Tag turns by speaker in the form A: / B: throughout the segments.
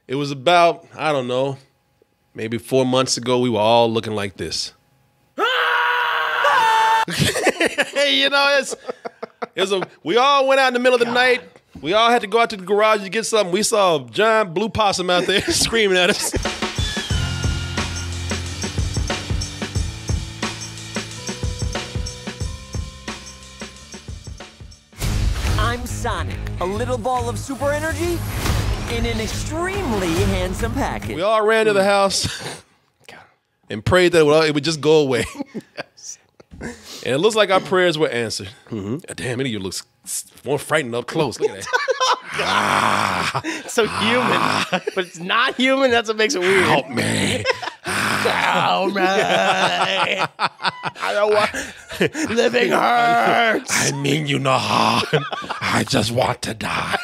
A: It was about, I don't know, maybe 4 months ago, we were all looking like this. You know, we all went out in the middle of the night. We all had to go out to the garage to get something. We saw a giant blue possum out there screaming at us.
B: I'm Sonic, a little ball of super energy in an extremely handsome package.
A: We all ran to the house and prayed that it would just go away. Yes. And it looks like our prayers were answered. Mm-hmm. Damn, it looks more frightened up close. Look at that.
C: It's so human, but it's not human. That's what makes it weird.
A: Help me.
C: Help me. I don't want... Living hurts.
A: I mean you no harm. I just want to die.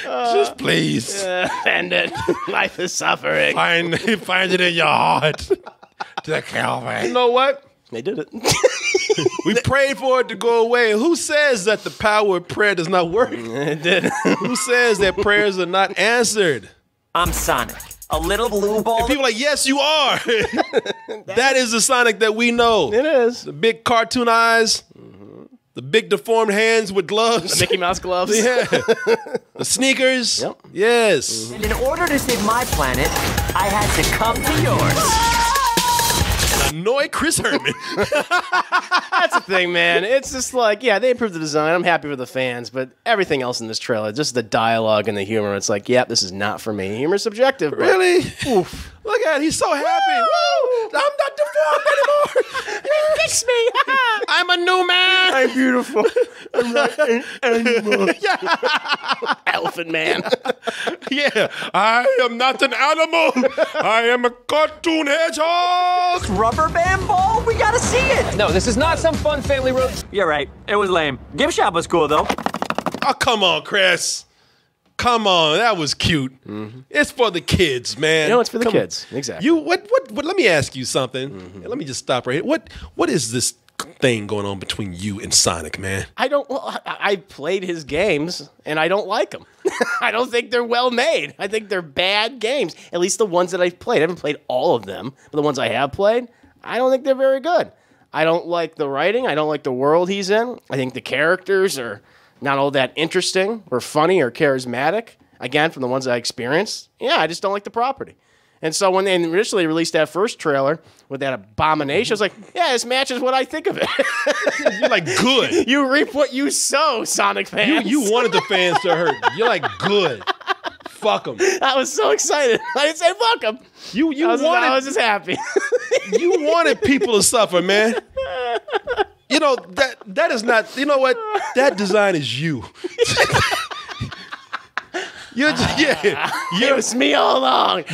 A: Just please.
C: End it. Life is suffering.
A: Find it in your heart to kill me.
C: You know what? They did it.
A: We prayed for it to go away. Who says that the power of prayer does not work?
C: It did.
A: Who says that prayers are not answered?
B: I'm Sonic, a little blue ball.
A: And people are like, yes, you are. That is the Sonic that we know.
C: It is.
A: The big cartoon eyes. The big deformed hands with gloves.
C: The Mickey Mouse gloves.
A: Yeah. The sneakers.
C: Yep.
A: Yes.
B: And in order to save my planet, I had to come to yours.
A: Annoy Chris Herman.
C: That's the thing, man. It's just like, yeah, they improved the design. I'm happy for the fans, but everything else in this trailer, just the dialogue and the humor, it's like, yeah, this is not for me. Humor's subjective.
A: Really?
C: Oof.
A: Look at it. He's so happy. Woo! I'm not deformed anymore.
C: Fix me.
A: I'm a new man.
C: I'm beautiful. I'm not an animal. Elephant man.
A: Yeah. I am not an animal. I am a cartoon hedgehog.
B: Rubber band ball? We gotta see it.
D: No, this is not some fun family road.
B: You're right. It was lame. Gift shop was cool, though.
A: Oh, come on, Chris. Come on, that was cute. Mm-hmm. It's for the kids, man.
C: You know, it's for the kids. Exactly.
A: What? Let me ask you something. Mm-hmm. Let me just stop right here. What is this thing going on between you and Sonic, man?
C: I played his games, and I don't like them. I don't think they're well made. I think they're bad games. At least the ones that I've played. I haven't played all of them, but the ones I have played, I don't think they're very good. I don't like the writing. I don't like the world he's in. I think the characters are not all that interesting or funny or charismatic. Again, from the ones I experienced, yeah, I just don't like the property. And so when they initially released that first trailer with that abomination, I was like, yeah, this matches what I think of it.
A: You're like, good.
C: You reap what you sow, Sonic fans.
A: You wanted the fans to hurt. You're like, good. Fuck them.
C: I was so excited. I didn't say fuck them. I was just happy.
A: You wanted people to suffer, man. You know, that is not, you know what? That design is you.
C: It was me all along.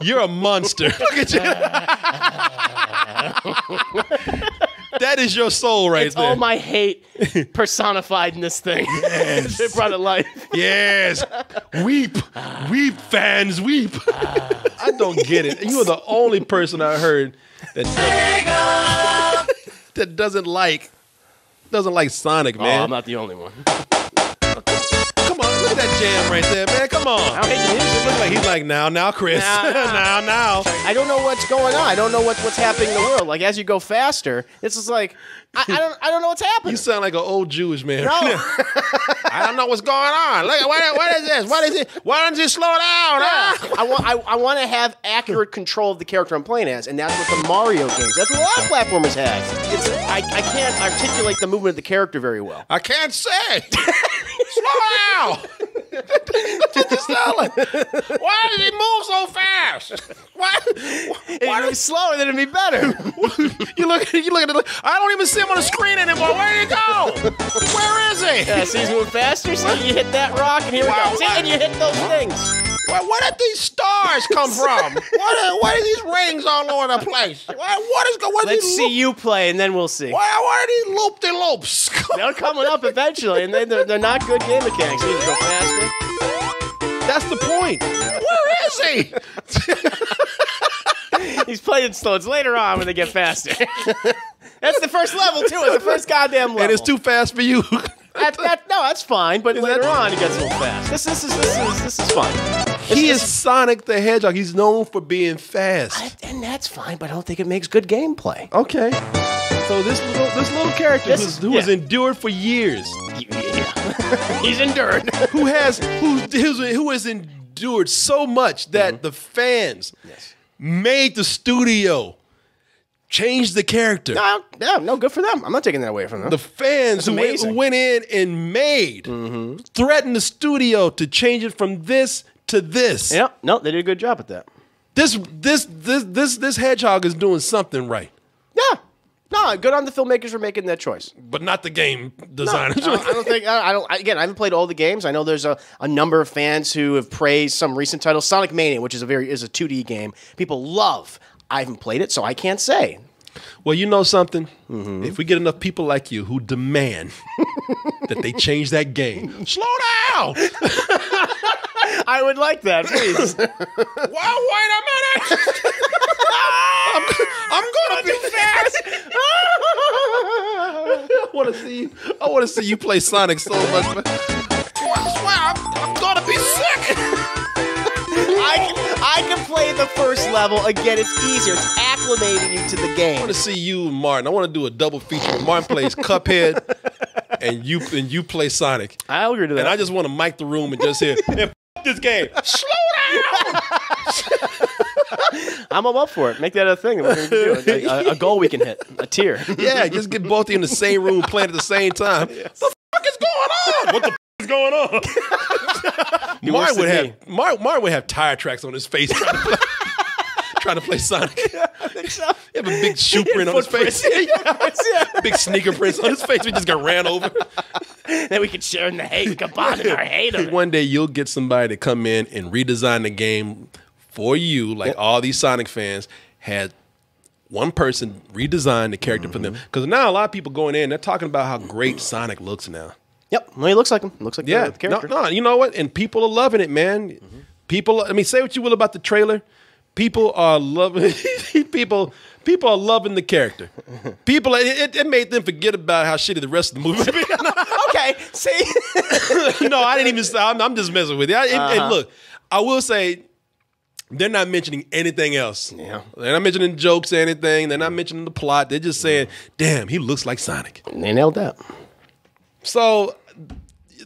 A: You're a monster. Look at you. That is your soul right there.
C: All my hate personified in this thing.
A: Yes.
C: It brought it life.
A: Yes. Weep, fans, weep. I don't get it. You are the only person I heard that doesn't like Sonic, man.
C: Oh, I'm not the only one.
A: Come on, look at that jam right there, man. Come on.
C: I don't hate the music.
A: Look like he's like, now, Chris. Now.
C: I don't know what's going on. I don't know what's happening in the world. Like, as you go faster, it's just like, I don't know what's happening.
A: You sound like an old Jewish man.
C: No.
A: I don't know what's going on. Look, what is this? What is it? Why don't you slow down?
C: I want to have accurate control of the character I'm playing as, and that's what the Mario games, that's what a lot of platformers have. I can't articulate the movement of the character very well.
A: I can't say. Slow down. Why did he move so fast? Why?
C: If he moves slower, then it'd be better.
A: You look at it. I don't even see him on the screen anymore. Where did he go? Where is he?
C: Yeah, see, he's moving faster. See, you hit that rock, and here we go. See, and you hit those things.
A: Where did these stars come from? What are these rings all over the place? What is going on?
C: Let's see you play, and then we'll see.
A: What are these loop-de-loops?
C: They're coming up eventually, and they're not good game mechanics. You need to go faster.
A: That's the point. Where is
C: he? He's playing slow. It's later on when they get faster. That's the first level, too. It's the first goddamn level.
A: And it's too fast for you.
C: that's fine. But later on, he gets a little fast. This is fine.
A: He is Sonic the Hedgehog. He's known for being fast.
C: And that's fine, but I don't think it makes good gameplay.
A: Okay. So this little character who has endured for years.
C: Yeah. He's endured.
A: who has endured so much that the fans made the studio change the character.
C: No, good for them. I'm not taking that away from them.
A: The fans who went in and threatened the studio to change it from this to this.
C: Yeah, no, they did a good job at that.
A: This hedgehog is doing something right.
C: Yeah. No, good on the filmmakers for making that choice.
A: But not the game designers.
C: No, I don't think. Again, I haven't played all the games. I know there's a number of fans who have praised some recent titles. Sonic Mania, which is a 2D game, people love. I haven't played it, so I can't say.
A: Well, you know something? If we get enough people like you who demand that they change that game, slow down.
C: I would like that, please.
A: Well, wait a minute. I'm gonna be fast. I want to see you play Sonic so much. I'm gonna be sick.
C: I can play the first level. Again, it's easier. It's acclimating you to the game.
A: I want to see you and Martin. I want to do a double feature where Martin plays Cuphead and you play Sonic.
C: I'll agree to that.
A: And I just want to mic the room and just hear, "F this game. Slow down."
C: I'm up for it. Make that a thing. That we're gonna do. A goal we can hit. A tier.
A: Yeah, just get both of you in the same room playing at the same time. Yes. The fuck is going on? What the f is going on? Martin would have tire tracks on his face trying to play Sonic.
C: Yeah, I think so.
A: He have a big shoe print on his face. Big sneaker prints on his face. We just got ran over.
C: Then we can share in the hate. We can bond in our hate of it.
A: One day you'll get somebody to come in and redesign the game for you, like all these Sonic fans had one person redesign the character for them. Because now a lot of people going in, they're talking about how great Sonic looks now.
C: Yep. Well, he looks like him. Looks like the character.
A: No, you know what? And people are loving it, man. People, I mean, say what you will about the trailer. People are loving people are loving the character. People, it made them forget about how shitty the rest of the movie.
C: Okay, see.
A: No, I didn't even. I'm just messing with you. And look, I will say, they're not mentioning anything else.
C: Yeah.
A: They're not mentioning jokes or anything. They're not mentioning the plot. They're just saying, "Damn, he looks like Sonic."
C: They nailed that.
A: So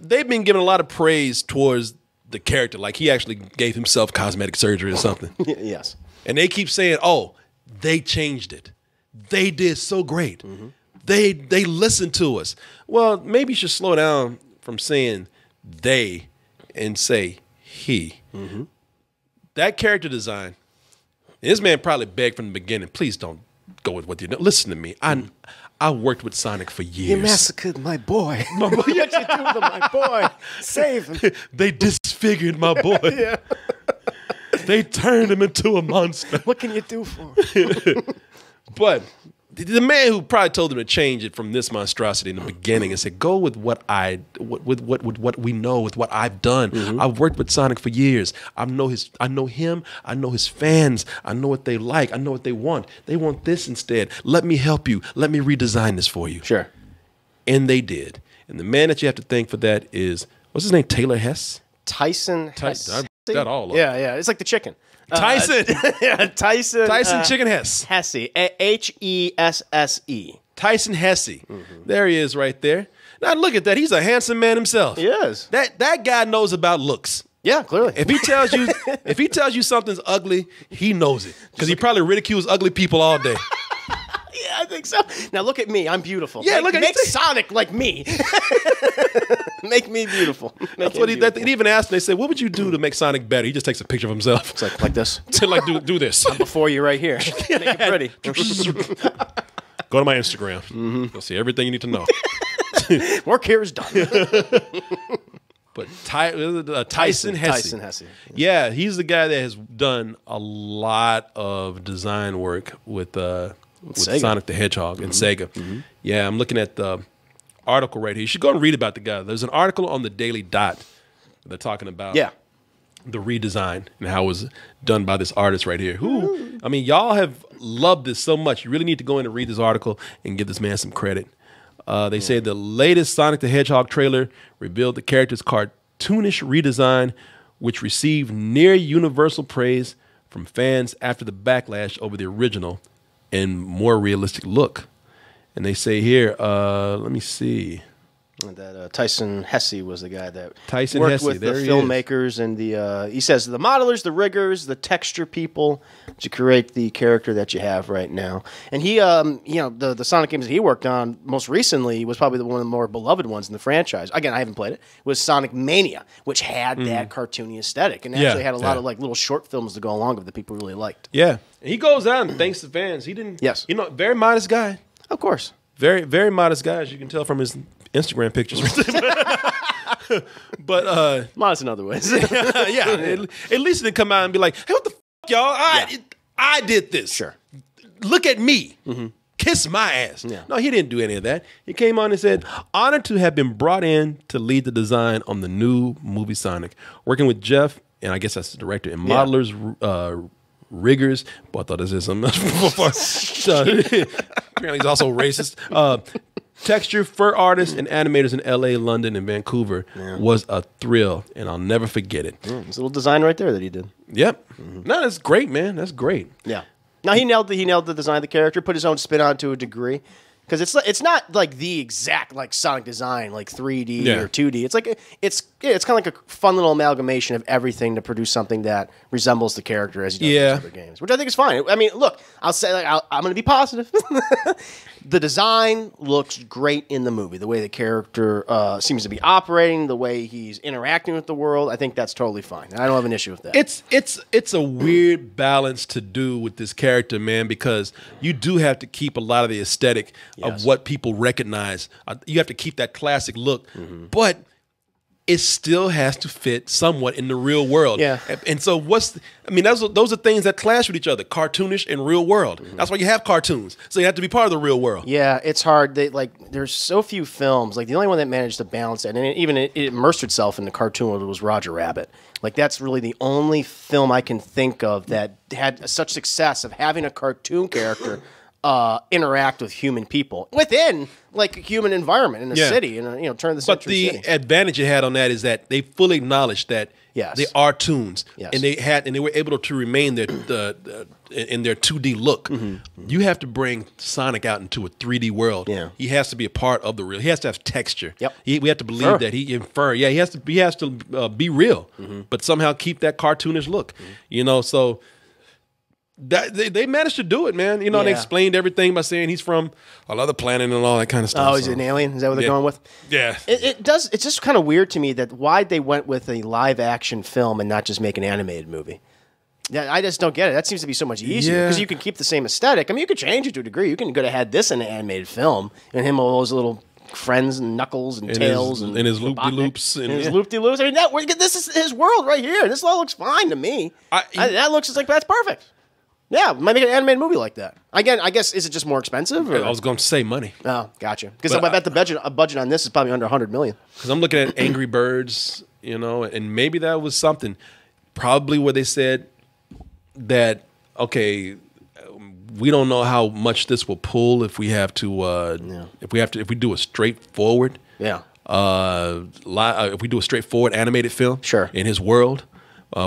A: they've been giving a lot of praise towards the character, like he actually gave himself cosmetic surgery or something.
C: Yes.
A: And they keep saying, "Oh, they changed it. They did so great. They listened to us." Well, maybe you should slow down from saying they and say he. That character design, this man probably begged from the beginning, "Please don't go with what you know. Listen to me. I worked with Sonic for years.
C: You massacred my boy. What you do to my boy? Save him."
A: They disfigured my boy.
C: Yeah.
A: They turned him into a monster.
C: What can you do for him?
A: But the man who probably told them to change it from this monstrosity in the beginning and said, "Go with what we know, with what I've done. I've worked with Sonic for years. I know him. I know his fans. I know what they like. I know what they want. They want this instead. Let me help you. Let me redesign this for you."
C: Sure.
A: And they did. And the man that you have to thank for that is, what's his name? Taylor Hesse?
C: Tyson Hesse.
A: I got all of
C: Yeah, yeah. It's like the chicken.
A: Tyson.
C: Yeah, Tyson.
A: Tyson Chicken Hesse.
C: Hesse. Hesse.
A: Tyson Hesse. There he is right there. Now look at that. He's a handsome man himself.
C: He is.
A: That guy knows about looks.
C: Yeah, clearly.
A: If he tells you something's ugly, he knows it. Because he probably ridicules ugly people all day.
C: Yeah, I think so. Now look at me. I'm beautiful.
A: Yeah, look at
C: make Sonic like me. Make me beautiful.
A: That's what he even asked him. They said, "What would you do to make Sonic better?" He just takes a picture of himself.
C: It's like this.
A: To like do this.
C: I'm before you right here. Make it pretty.
A: Go to my Instagram. You'll see everything you need to know.
C: Work here is done.
A: But Tyson Hesse.
C: Tyson Hesse.
A: Yeah, he's the guy that has done a lot of design work with Sonic the Hedgehog and Sega. Yeah, I'm looking at the article right here. You should go and read about the guy. There's an article on the Daily Dot. They're talking about the redesign and how it was done by this artist right here. Who, I mean, y'all have loved this so much. You really need to go in and read this article and give this man some credit. They say the latest Sonic the Hedgehog trailer revealed the character's cartoonish redesign, which received near universal praise from fans after the backlash over the original and more realistic look. And they say here, let me see.
C: That Tyson Hesse was the guy that
A: Tyson
C: worked
A: Hesse,
C: with the
A: there he
C: filmmakers and the. He says the modelers, the riggers, the texture people to create the character that you have right now. And he, the Sonic games that he worked on most recently was probably one of the more beloved ones in the franchise. Again, I haven't played it. Was Sonic Mania, which had that cartoony aesthetic and actually had a lot of like little short films to go along with that people really liked.
A: Yeah, and he goes out and thanks the fans. He didn't.
C: Yes,
A: very modest guy.
C: Of course,
A: very very modest guy, as you can tell from his Instagram pictures. But
C: modest in other ways.
A: At least he didn't come out and be like, hey, what the fuck, y'all? I did this.
C: Sure.
A: Look at me. Kiss my ass.
C: Yeah.
A: No, he didn't do any of that. He came on and said, honored to have been brought in to lead the design on the new movie Sonic. Working with Jeff, and I guess that's the director, and modelers, riggers. Boy, I thought this is something else before. Apparently he's also racist. Texture, fur artists, and animators in L.A., London, and Vancouver was a thrill, and I'll never forget it.
C: It's a little design right there that he did.
A: Yep. No, that's great, man. That's great.
C: Yeah. Now he nailed the design of the character, put his own spin on it to a degree. Because it's not like the exact like Sonic design, like 3D or 2D. It's like it's kind of like a fun little amalgamation of everything to produce something that resembles the character as he does in other games, which I think is fine. I mean, look, I'll say I'm going to be positive. The design looks great in the movie. The way the character seems to be operating, the way he's interacting with the world, I think that's totally fine. I don't have an issue with that.
A: It's a weird balance to do with this character, man, because you do have to keep a lot of the aesthetic of what people recognize. You have to keep that classic look, but it still has to fit somewhat in the real world.
C: Yeah.
A: And so those are things that clash with each other, cartoonish and real world. That's why you have cartoons. So you have to be part of the real world.
C: Yeah, it's hard. There's so few films. Like the only one that managed to balance it, and it immersed itself in the cartoon world was Roger Rabbit. Like that's really the only film I can think of that had such success of having a cartoon character interact with human people within like a human environment in a city in a turn of the century city.
A: But the advantage you had on that is that they fully acknowledged that they are toons, and they were able to remain in their 2D look. You have to bring Sonic out into a 3D world. Yeah. He has to be a part of the real. He has to have texture.
C: Yep.
A: We have to believe that he fur. Yeah, he has to be real, but somehow keep that cartoonish look. So. They managed to do it, man. And they explained everything by saying he's from another planet and all that kind of stuff.
C: Oh, is it an alien? Is that what they're going with?
A: Yeah.
C: It does. It's just kind of weird to me that why they went with a live action film and not just make an animated movie. Yeah, I just don't get it. That seems to be so much easier because you can keep the same aesthetic. I mean, you could change it to a degree. You can go ahead had this in an animated film and him with all those little friends and Knuckles and Tails and
A: his loop-de-loops.
C: And his loop-de-loops. I mean, this is his world right here. This all looks fine to me. That looks just like that's perfect. Yeah, might make an animated movie like that. Again, I guess, is it just more expensive? Or?
A: I was going to say money.
C: Oh, gotcha. Because I bet the budget on this is probably under $100 million.
A: Because I'm looking at Angry Birds, and maybe that was something. Probably where they said that, okay, we don't know how much this will pull if we have to, if we do a straightforward, if we do a straightforward animated film, in his world.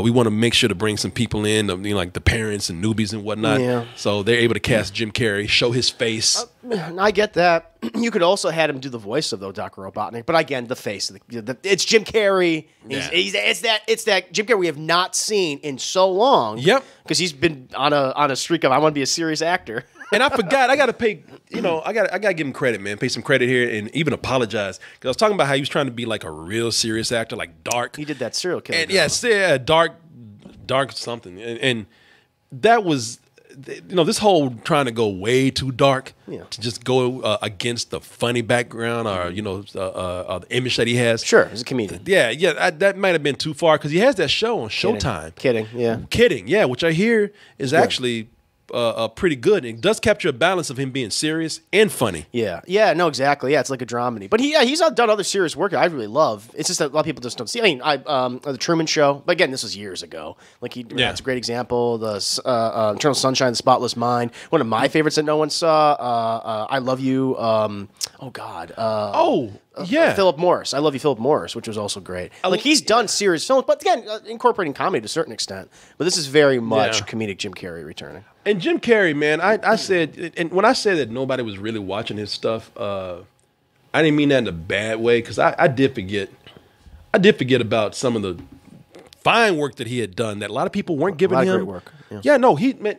A: We want to make sure to bring some people in, like the parents and newbies and whatnot. Yeah. So they're able to cast Jim Carrey, show his face.
C: I get that. You could also have him do the voice of Dr. Robotnik, but again, the face. It's Jim Carrey. It's that Jim Carrey we have not seen in so long. Yep. Because he's been on a streak of I want to be a serious actor.
A: And I forgot. I got to pay. I got to give him credit, man. Pay some credit here, and even apologize because I was talking about how he was trying to be like a real serious actor, like dark.
C: He did that serial killer.
A: And dark something, and that was, this whole trying to go way too dark to just go against the funny background or the image that he has.
C: Sure, as a comedian.
A: Yeah, that might have been too far because he has that show on Showtime.
C: Kidding,
A: yeah, which I hear is actually pretty good. It does capture a balance of him being serious and funny.
C: Yeah, no, exactly. Yeah, it's like a dramedy. But he's done other serious work that I really love. It's just that a lot of people just don't see. I mean, the Truman Show. But again, this was years ago. Like that's a great example. The Eternal Sunshine, The Spotless Mind. One of my favorites that no one saw. I Love You. Philip Morris. I Love You, Philip Morris, which was also great. Like he's done serious films, but again, incorporating comedy to a certain extent. But this is very much comedic Jim Carrey returning.
A: And Jim Carrey, man, I said, and when I said that nobody was really watching his stuff, I didn't mean that in a bad way, because I did forget. I did forget about some of the fine work that he had done that a lot of people weren't giving him.
C: Great work.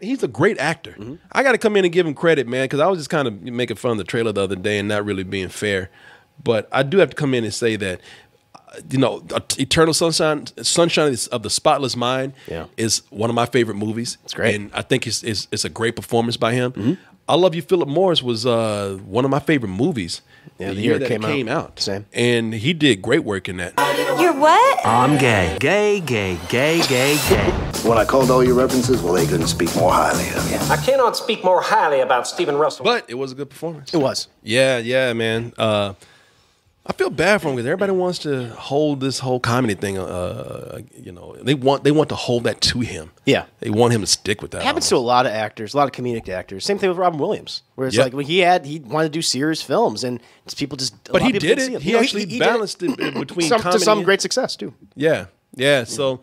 A: He's a great actor. Mm-hmm. I got to come in and give him credit, man, because I was just kind of making fun of the trailer the other day and not really being fair. But I do have to come in and say that, Eternal Sunshine of the Spotless Mind is one of my favorite movies.
C: It's great.
A: And I think it's a great performance by him. Mm-hmm. I Love You, Philip Morris was one of my favorite movies.
C: Yeah,
A: the year that it came out.
C: Same.
A: And he did great work in that.
E: You're what?
B: I'm gay. Gay.
F: When I called all your references, well, they couldn't speak more highly of you.
G: I cannot speak more highly about Stephen Russell.
A: But it was a good performance.
C: It was.
A: Yeah, man. I feel bad for him because everybody wants to hold this whole comedy thing. They want to hold that to him.
C: Yeah,
A: they want him to stick with that.
C: It happens to a lot of actors, a lot of comedic actors. Same thing with Robin Williams, where it's like when he wanted to do serious films, and people just.
A: But he did it. He actually balanced it between comedy
C: to some great success too.
A: Yeah. So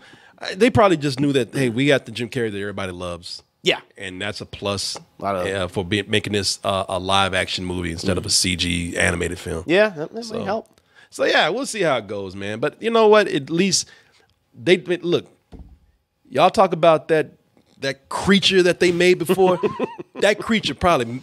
A: they probably just knew that we got the Jim Carrey that everybody loves.
C: Yeah,
A: and that's a plus for making this a live action movie instead of a CG animated film.
C: Yeah, that might help.
A: So yeah, we'll see how it goes, man. But you know what? At least they look. Y'all talk about that creature that they made before. That creature probably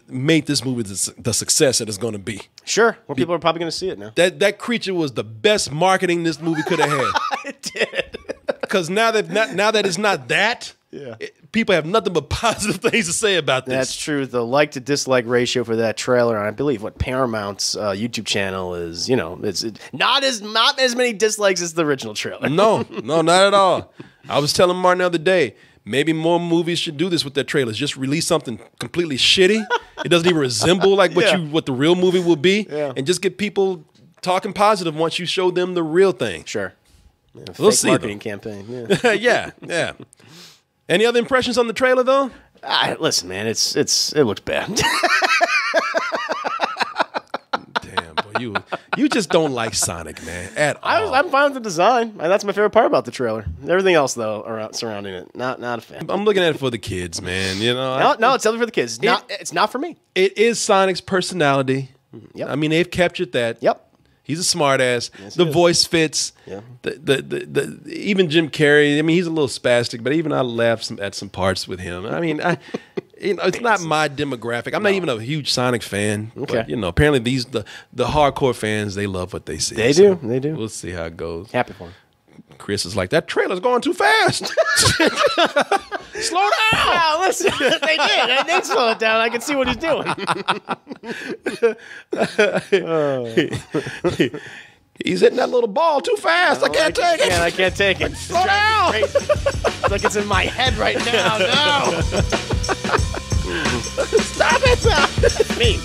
A: made this movie the success that it's going to be.
C: Sure, more people are probably going to see it now.
A: That creature was the best marketing this movie could have had.
C: It did.
A: Because now that it's not that. Yeah. People have nothing but positive things to say about this.
C: That's true. The like to dislike ratio for that trailer, and I believe what Paramount's YouTube channel is, it's not as many dislikes as the original trailer.
A: No, not at all. I was telling Martin the other day, maybe more movies should do this with their trailers. Just release something completely shitty. It doesn't even resemble like what the real movie will be, and just get people talking positive once you show them the real thing.
C: Sure.
A: We'll see.
C: Marketing campaign.
A: Yeah. Yeah. Any other impressions on the trailer, though?
C: Listen, man, it looks bad.
A: Damn, boy, you just don't like Sonic, man, at all.
C: I'm fine with the design. That's my favorite part about the trailer. Everything else, though, surrounding it, not a fan.
A: I'm looking at it for the kids, man.
C: No, it's definitely for the kids. It's not for me.
A: It is Sonic's personality.
C: Yep.
A: I mean, they've captured that.
C: Yep.
A: He's a smartass.
C: Yes,
A: the voice fits.
C: Yeah.
A: The even Jim Carrey. I mean, he's a little spastic, but even I laughed at some parts with him. I mean, it's not my demographic. I'm not even a huge Sonic fan.
C: Okay.
A: But, apparently the hardcore fans, they love what they see.
C: They do.
A: We'll see how it goes.
C: Happy for him.
A: Chris is like, that trailer's going too fast. Slow down.
C: Oh, listen, they did slow it down. I can see what he's doing.
A: He's hitting that little ball too fast. I can't take it.
C: Yeah, I can't take it.
A: Slow down.
C: It's like it's in my head right now. No.
A: Stop it.
C: Me.